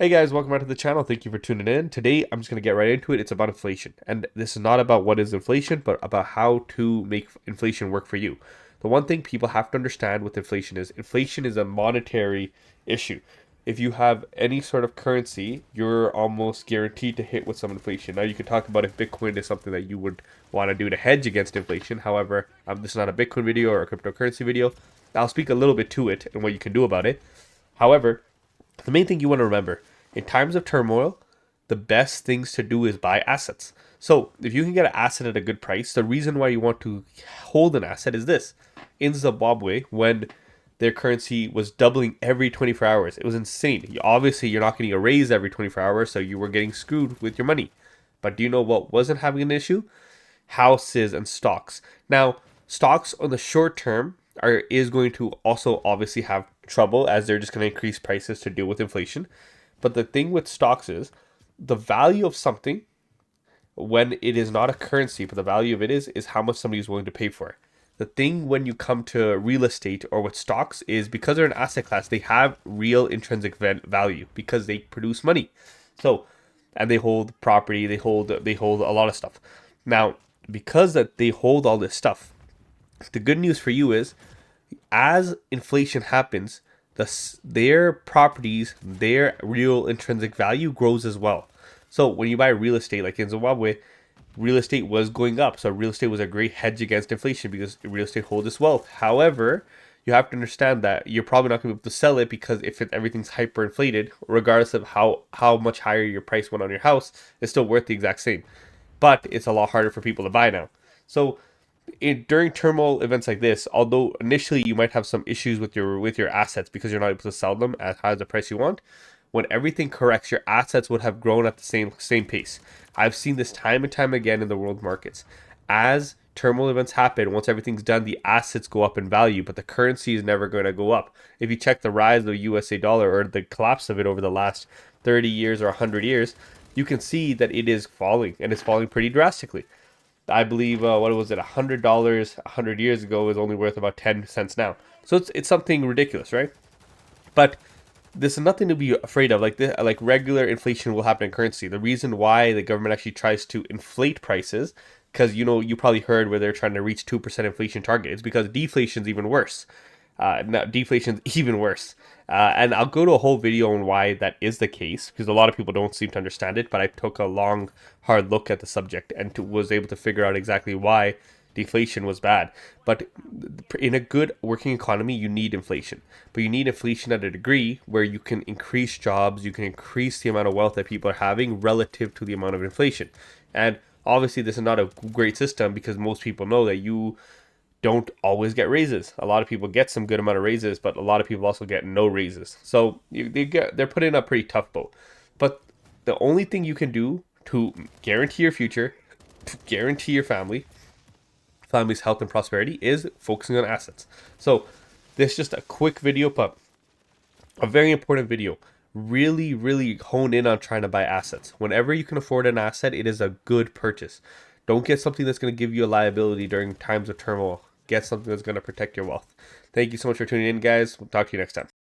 Hey guys, welcome back to the channel. Thank you for tuning in. Today, I'm just going to get right into it. It's about inflation. And this is not about what is inflation, but about how to make inflation work for you. The one thing people have to understand with inflation is a monetary issue. If you have any sort of currency, you're almost guaranteed to hit with some inflation. Now, you could talk about if Bitcoin is something that you would want to do to hedge against inflation. However, this is not a Bitcoin video or a cryptocurrency video. I'll speak a little bit to it and what you can do about it. However, the main thing you want to remember in times of turmoil, the best things to do is buy assets. So, if you can get an asset at a good price, the reason why you want to hold an asset is this. In Zimbabwe, when their currency was doubling every 24 hours, it was insane. Obviously, you're not getting a raise every 24 hours, so you were getting screwed with your money. But do you know what wasn't having an issue? Houses and stocks. Now, stocks on the short term is going to also obviously have trouble as they're just going to increase prices to deal with inflation. But the thing with stocks is the value of something when it is not a currency, but the value of it is how much somebody is willing to pay for it. The thing when you come to real estate or with stocks is because they're an asset class, they have real intrinsic value because they produce money. So, and they hold property, they hold a lot of stuff. Now, because that they hold all this stuff, the good news for you is as inflation happens, their properties, their real intrinsic value grows as well. So when you buy real estate, like in Zimbabwe, real estate was going up. So real estate was a great hedge against inflation because real estate holds its wealth. However, you have to understand that you're probably not going to be able to sell it because if everything's hyperinflated, regardless of how much higher your price went on your house, it's still worth the exact same. But it's a lot harder for people to buy now. So during turmoil events like this, although initially you might have some issues with your assets because you're not able to sell them at high as the price you want, when everything corrects, your assets would have grown at the same pace. I've seen this time and time again in the world markets. As turmoil events happen, once everything's done, the assets go up in value, but the currency is never going to go up. If you check the rise of the USA dollar or the collapse of it over the last 30 years or 100 years, you can see that it is falling and it's falling pretty drastically. I believe what was it, $100 100 years ago is only worth about 10 cents now. So it's something ridiculous, right? But this is nothing to be afraid of. Like regular inflation will happen in currency. The reason why the government actually tries to inflate prices, because you probably heard where they're trying to reach 2% inflation target, is because deflation is even worse. Now deflation is even worse. And I'll go to a whole video on why that is the case because a lot of people don't seem to understand it. But I took a long, hard look at the subject and was able to figure out exactly why deflation was bad. But in a good working economy, you need inflation. But you need inflation at a degree where you can increase jobs, you can increase the amount of wealth that people are having relative to the amount of inflation. And obviously, this is not a great system because most people know that you don't always get raises. A lot of people get some good amount of raises, but a lot of people also get no raises. So they're put in a pretty tough boat. But the only thing you can do to guarantee your future, to guarantee your family's health and prosperity, is focusing on assets. So this is just a quick video, but a very important video. Really, really hone in on trying to buy assets. Whenever you can afford an asset, it is a good purchase. Don't get something that's going to give you a liability during times of turmoil. Get something that's going to protect your wealth. Thank you so much for tuning in, guys. We'll talk to you next time.